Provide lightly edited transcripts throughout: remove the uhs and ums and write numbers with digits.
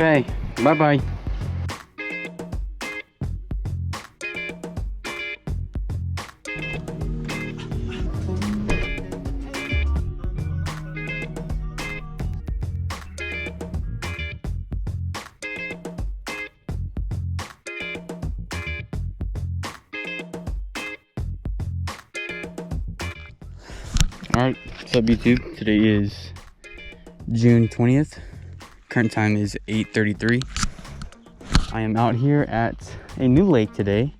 Okay, bye-bye. Alright, what's up YouTube? Today is June 20th. Current time is 8:33. I am out here at a new lake today,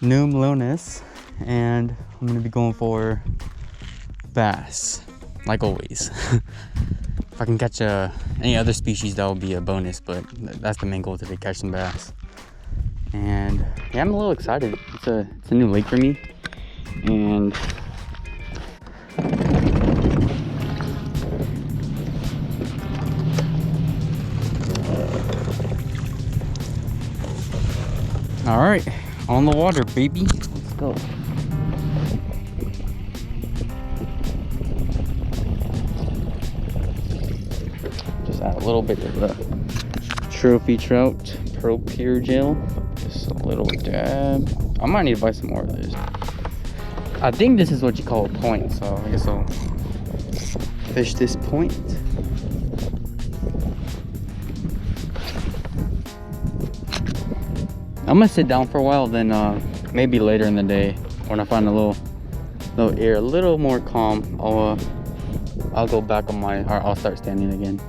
new Melones, and I'm gonna be going for bass, like always. If I can catch any other species, that will be a bonus, but that's the main goal today, catch some bass. And yeah, I'm a little excited. It's a new lake for me, and all right, on the water, baby. Let's go. Just add a little bit of the trophy trout pearl pure gel. Just a little dab. I might need to buy some more of this. I think this is what you call a point, so I guess I'll fish this point. I'm gonna sit down for a while, then maybe later in the day when I find a little air, a little more calm, I'll go back on or I'll start standing again.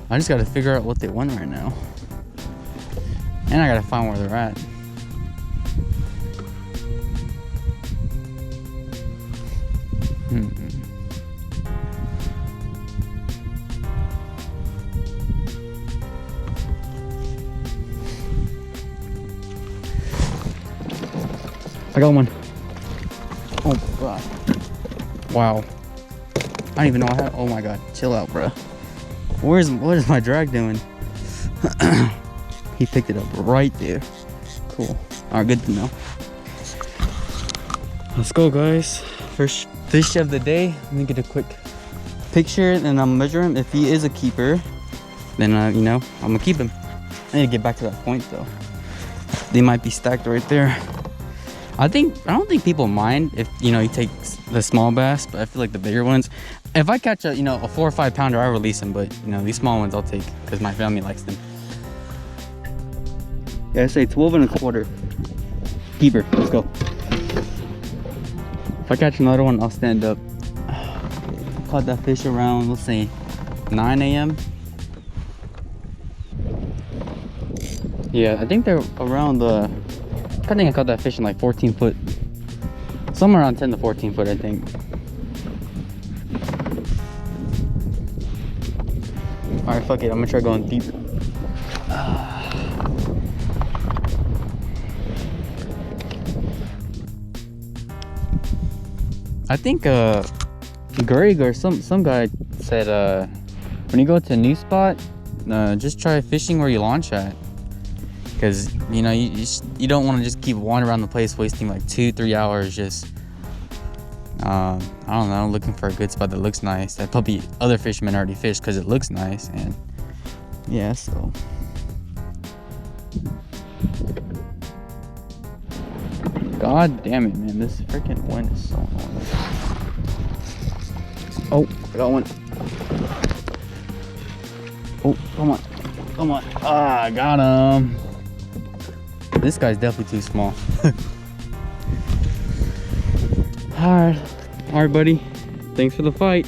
I just gotta figure out what they want right now, and I gotta find where they're at. I got one. Oh god. Wow. I don't even know how. Oh my god. Chill out, bro. What is my drag doing? He picked it up right there. Cool. Alright, good to know. Let's go, guys. First fish of the day. Let me get a quick picture and I'll measure him. If he is a keeper, then you know, I'm gonna keep him. I need to get back to that point though. They might be stacked right there. I don't think people mind if, you know, you take the small bass, but I feel like the bigger ones, if I catch a 4 or 5 pounder, I release them, but you know, these small ones I'll take because my family likes them. Yeah, I say 12 1/4. Keeper, let's go. If I catch another one, I'll stand up. Caught that fish around, let's say 9 a.m. Yeah, I think they're around I think I caught that fish in like 14 foot. Somewhere around 10 to 14 foot, I think. Alright, fuck it. I'm gonna try going deep. I think Greg or some guy said when you go to a new spot, just try fishing where you launch at. Because you know, you don't want to just keep wandering around the place wasting like 2-3 hours just I don't know, looking for a good spot that looks nice, that probably other fishermen already fished because it looks nice. And yeah, so god damn it, man, this freaking wind is so annoying. Oh, I got one. Oh, come on. Ah, I got him. This guy's definitely too small. All right, buddy. Thanks for the fight.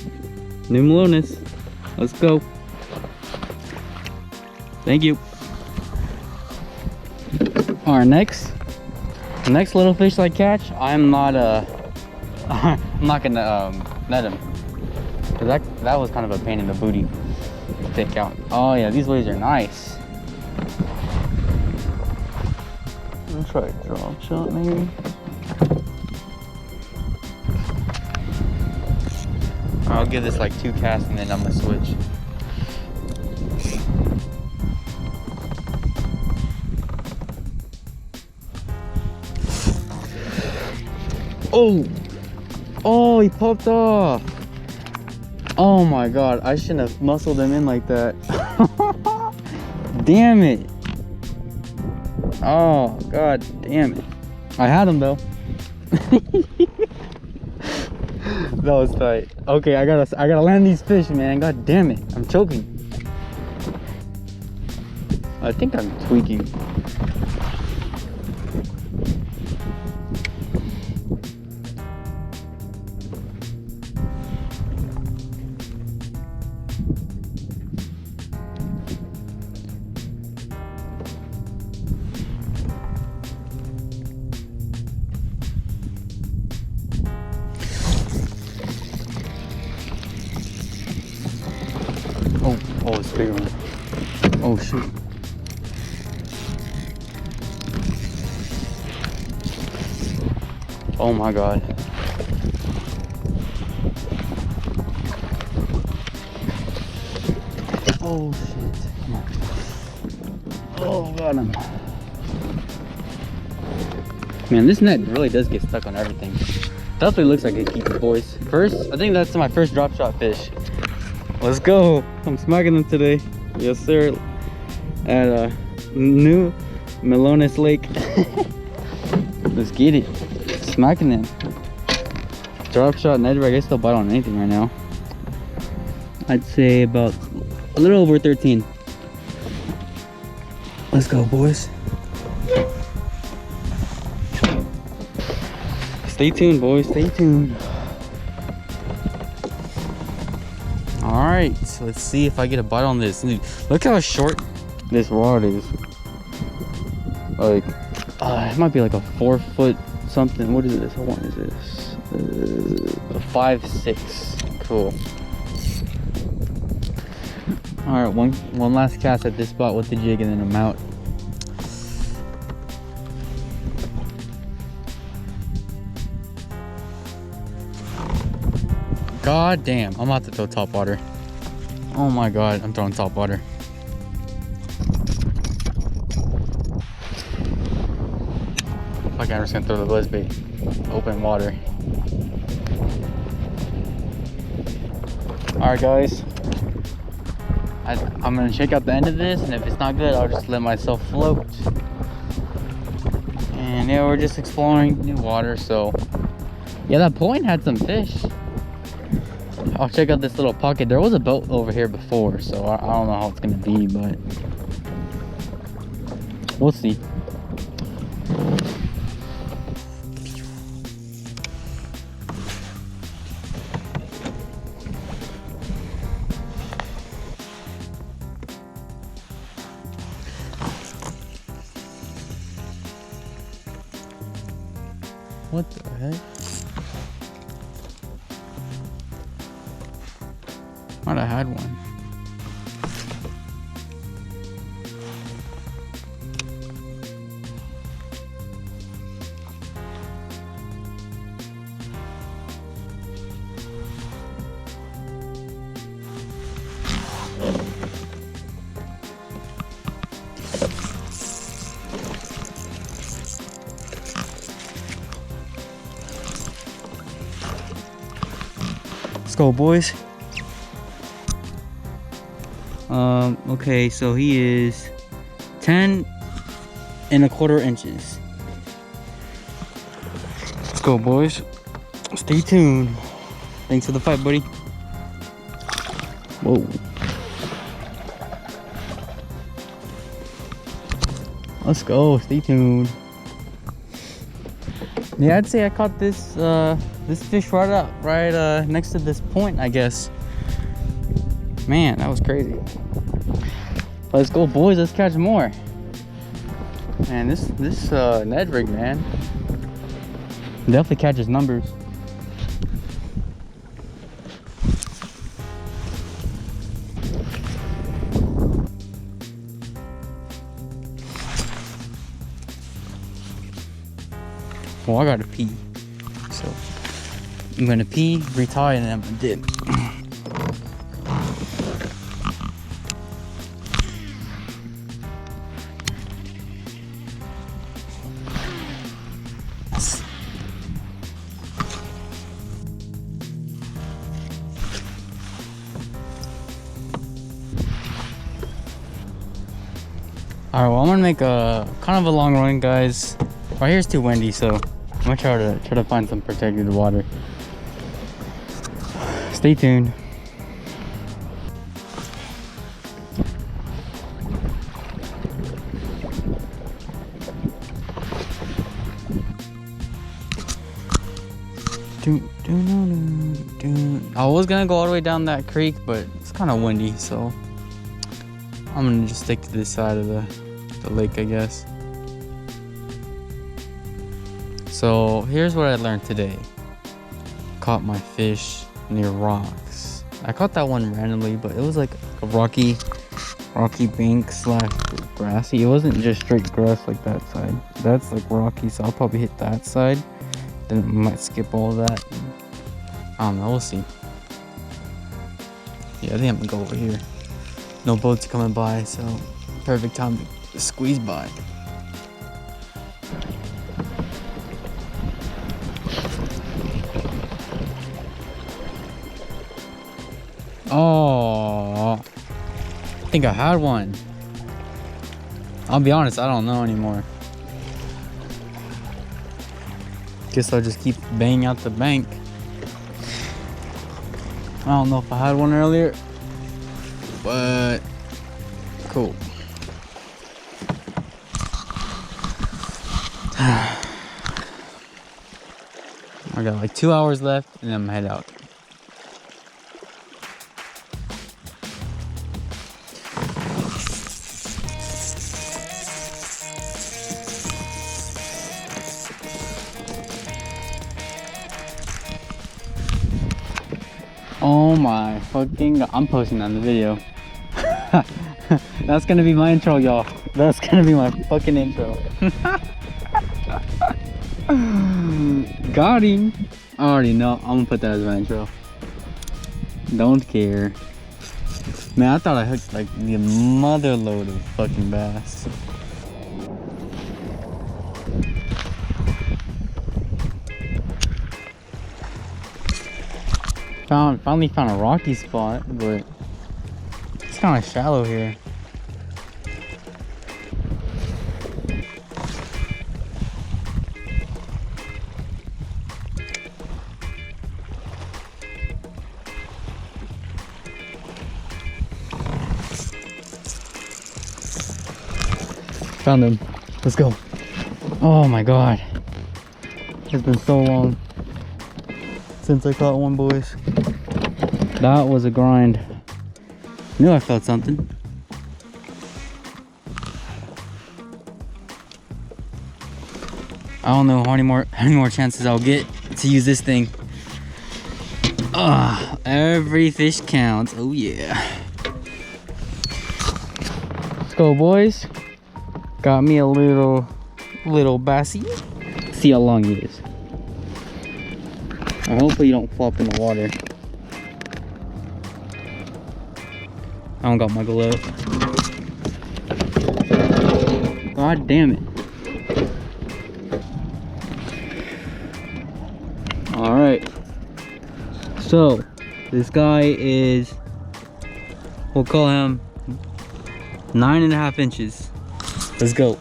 New Melones. Let's go. Thank you. All right, next little fish I catch, I'm not gonna net him, cause that was kind of a pain in the booty to take out. Oh yeah, these waves are nice. Let's try a drop shot maybe. I'll give this like 2 casts and then I'm gonna switch. Oh, he popped off. Oh my god, I shouldn't have muscled him in like that. Damn it. Oh god damn it. I had him though. That was tight. Okay, I gotta land these fish, man. God damn it. I'm choking. I think I'm tweaking. Oh, it's a bigger one. Oh shoot. Oh my god. Oh shit. Come on. Oh, got him. Man, this net really does get stuck on everything. Definitely looks like a keeper, boys. First, I think that's my first drop shot fish. Let's go. I'm smacking them today. Yes, sir. At a new Melones Lake. Let's get it. Smacking them. Drop shot Ned rig. I still bite on anything right now. I'd say about a little over 13. Let's go, boys. Stay tuned, boys. Stay tuned. All right, so let's see if I get a bite on this. Look how short this rod is. Like, it might be like a 4 foot something. What is this? How long is this? A 5'6". Cool. All right, one last cast at this spot with the jig, and then I'm out. God damn, I'm about to throw top water. Oh my god, I'm throwing top water. Okay, I'm just gonna throw the buzz bait. Open water. Alright guys. I'm gonna check out the end of this, and if it's not good, I'll just let myself float. And yeah, we're just exploring new water, so yeah, that point had some fish. I'll check out this little pocket. There was a boat over here before, so I don't know how it's gonna be, but we'll see. What the heck? Thought I had one. Let's go, boys. Okay, so he is 10¼ inches. Let's go, boys. Stay tuned. Thanks for the fight, buddy. Whoa. Let's go. Stay tuned. Yeah, I'd say I caught this this fish right next to this point, I guess. Man, that was crazy. Let's go, boys. Let's catch more. Man, this Ned rig, man, definitely catches numbers. Well, I gotta pee, so I'm gonna pee, retie, and then I'm gonna dip. All right, well, I'm gonna make a kind of a long run, guys. Right here's too windy, so I'm gonna try to find some protected water. Stay tuned. I was gonna go all the way down that creek, but it's kind of windy, so I'm gonna just stick to this side of the lake, I guess. So here's what I learned today. Caught my fish near rocks. I caught that one randomly, but it was like a rocky bank / grassy. It wasn't just straight grass like that side. That's like rocky, so I'll probably hit that side. Then I might skip all of that. I don't know, we'll see. Yeah, I think I'm gonna go over here. No boats coming by, so perfect time to squeeze by. Oh, I think I had one. I'll be honest, I don't know anymore. Guess I'll just keep banging out the bank. I don't know if I had one earlier, but cool. I got like 2 hours left and then I'm head out. Oh my fucking God. I'm posting on the video. That's gonna be my intro, y'all. That's gonna be my fucking intro. Got him. I already know. I'm gonna put that as my intro. Don't care. Man, I thought I hooked like the mother load of fucking bass. Finally found a rocky spot, but it's kind of shallow here. Found him. Let's go. Oh my God. It's been so long since I caught one, boys. That was a grind. Knew I felt something. I don't know how many more chances I'll get to use this thing. Every fish counts. Oh yeah. Let's go, boys. Got me a little bassy. See how long he is. Hopefully you don't flop in the water. I don't got my glove. God damn it. Alright. So, this guy is, we'll call him 9.5 inches. Let's go.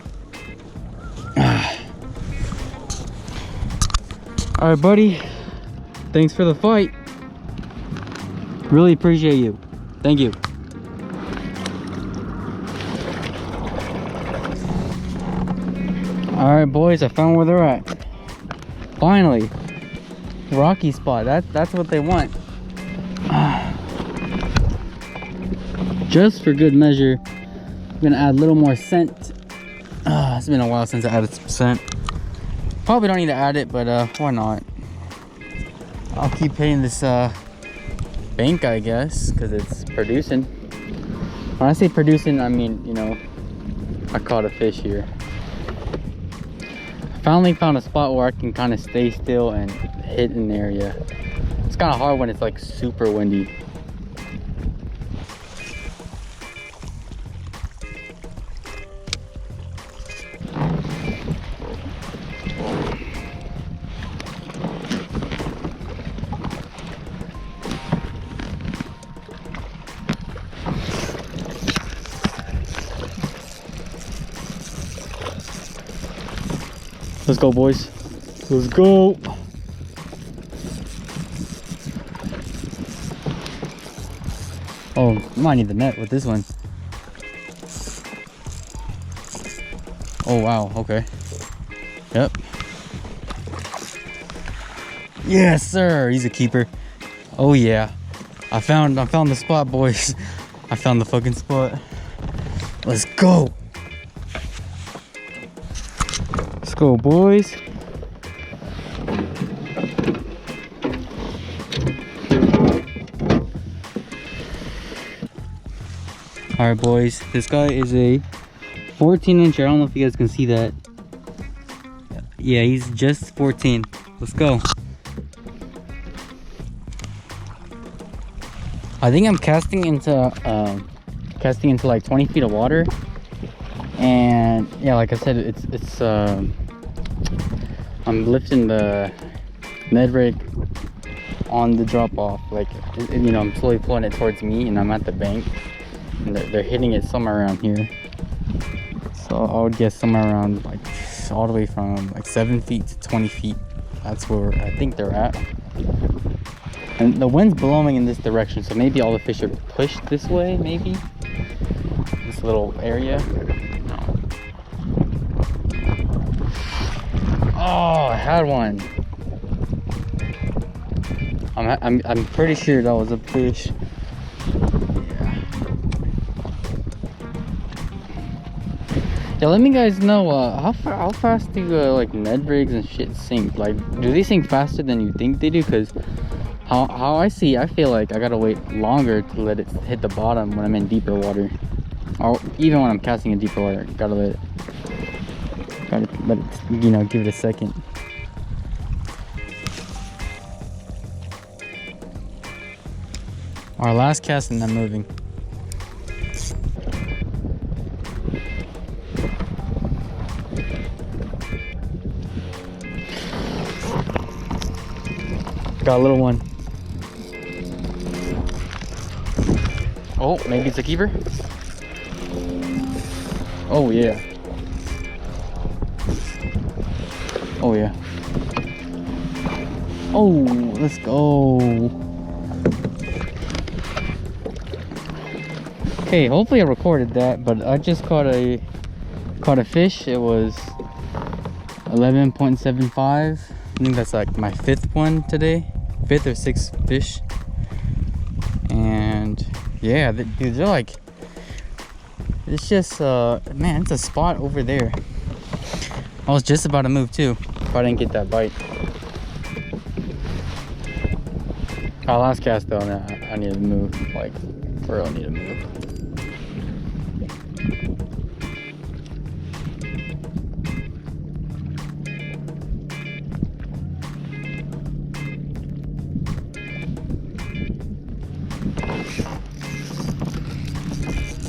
Alright, buddy. Thanks for the fight. Really appreciate you. Thank you. Alright, boys, I found where they're at. Finally. Rocky spot. That's what they want. Just for good measure, I'm gonna add a little more scent. It's been a while since I added some scent. Probably don't need to add it, but why not? I'll keep hitting this bank, I guess, because it's producing. When I say producing, I mean, you know, I caught a fish here. Finally found a spot where I can kind of stay still and hit an area. It's kind of hard when it's like super windy. Let's go, boys. Let's go. Oh, might need the net with this one. Oh wow, okay. Yep. Yes, sir. He's a keeper. Oh yeah. I found the spot, boys. I found the fucking spot. Let's go. Let's go, boys. All right, boys. This guy is a 14-inch. I don't know if you guys can see that. Yeah, he's just 14. Let's go. I think I'm casting into like 20 feet of water, and yeah, like I said, it's I'm lifting the Ned rig on the drop off, like, you know, I'm slowly pulling it towards me, and I'm at the bank, and they're hitting it somewhere around here. So I would guess somewhere around like all the way from like 7 feet to 20 feet. That's where I think they're at. And the wind's blowing in this direction, so maybe all the fish are pushed this way, maybe. This little area. Oh, I had one. I'm pretty sure that was a fish. Yeah, let me guys know how fast do like Ned rigs and shit sink? Like, do they sink faster than you think they do? Because how I feel like I gotta wait longer to let it hit the bottom when I'm in deeper water, or even when I'm casting in deeper water. Gotta let it, you know, give it a second. Our last cast and I'm moving. Got a little one. Oh, maybe it's a keeper. Oh yeah. Oh yeah. Oh, let's go. Okay, hopefully I recorded that, but I just caught a fish. It was 11.75. I think that's like my 5th one today, 5th or 6th fish. And yeah, dude, they're like, it's just man, it's a spot over there. I was just about to move too if I didn't get that bite. Our last cast though, I need to move, like for real, I need to move.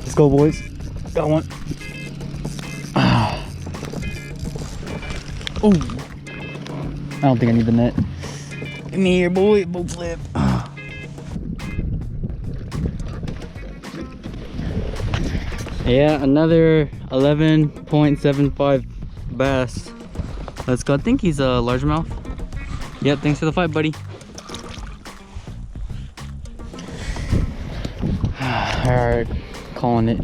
Let's go, boys. Got one. Oh, I don't think I need the net. Come here, boy. Boat flip. Yeah, another 11.75 bass. Let's go. I think he's a largemouth. Yep, thanks for the fight, buddy. Alright, calling it.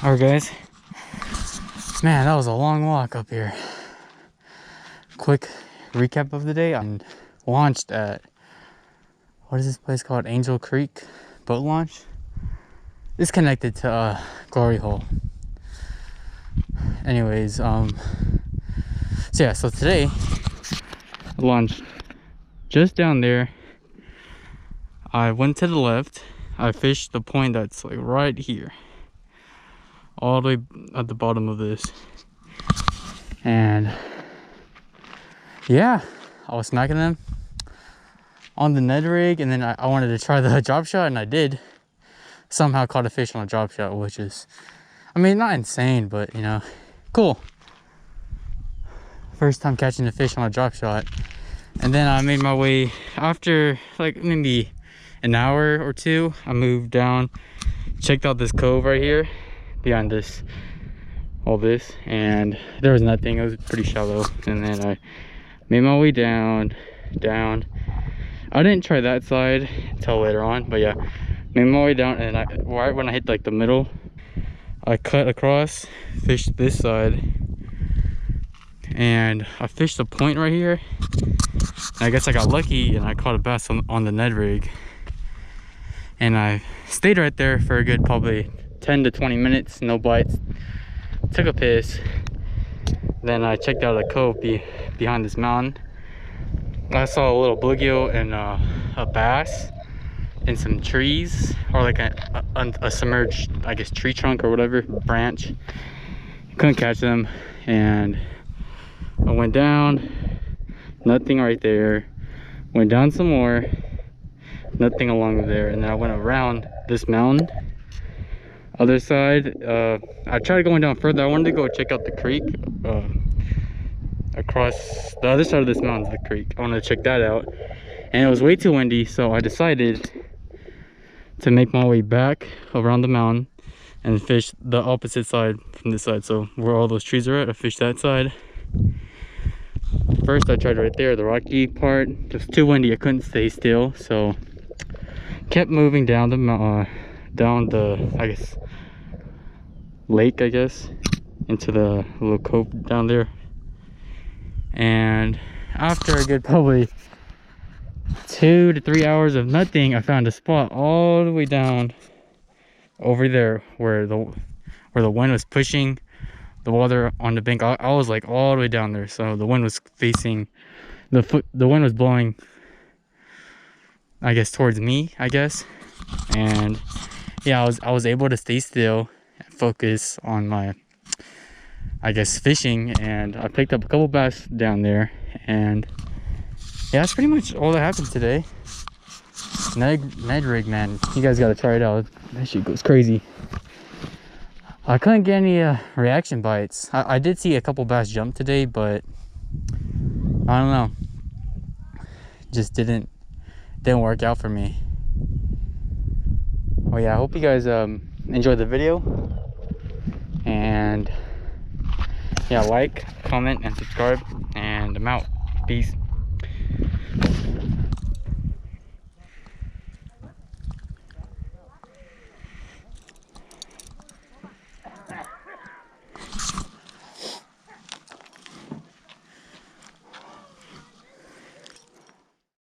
Alright guys, man, that was a long walk up here. Quick recap of the day. I launched at, what is this place called? Angel Creek boat launch. It's connected to Glory Hole. Anyways, so yeah, so today I launched just down there. I went to the left. I fished the point that's like right here, all the way at the bottom of this. And yeah, I was smacking them on the Ned rig, and then I wanted to try the drop shot, and I did. Somehow caught a fish on a drop shot, which is, I mean, not insane, but you know, cool. First time catching a fish on a drop shot. And And then I made my way, after like maybe an hour or two, I moved down, checked out this cove right here behind this, all this, and there was nothing. It was pretty shallow. And then I made my way down. I didn't try that side until later on, but yeah, made my way down. And right when I hit like the middle, I cut across, fished this side, and I fished a point right here. And I guess I got lucky and I caught a bass on the Ned rig. And I stayed right there for a good probably 10 to 20 minutes, no bites. Took a piss. Then I checked out a cove behind this mountain. I saw a little bluegill and a bass in some trees, or like a submerged, I guess, tree trunk or whatever, branch. Couldn't catch them, and I went down, nothing right there. Went down some more, nothing along there, and then I went around this mountain. Other side, I tried going down further. I wanted to go check out the creek. Across the other side of this mountain is the creek. I wanted to check that out, and it was way too windy, so I decided to make my way back around the mountain and fish the opposite side from this side. So where all those trees are at, I fished that side. First I tried right there, the rocky part. It was too windy, I couldn't stay still, so kept moving down the I guess lake, into the little cove down there. And after a good probably 2 to 3 hours of nothing, I found a spot all the way down over there where the wind was pushing the water on the bank. I was like all the way down there, so the wind was facing the wind was blowing, I guess, towards me, and yeah, I was able to stay still and focus on my, I guess, fishing, and I picked up a couple bass down there. And yeah, that's pretty much all that happened today. Ned rig, man, you guys gotta try it out. That shit goes crazy. I couldn't get any reaction bites. I did see a couple bass jump today, but I don't know, just didn't work out for me. Well, yeah, I hope you guys enjoyed the video, and yeah, like, comment, and subscribe, and I'm out. Peace.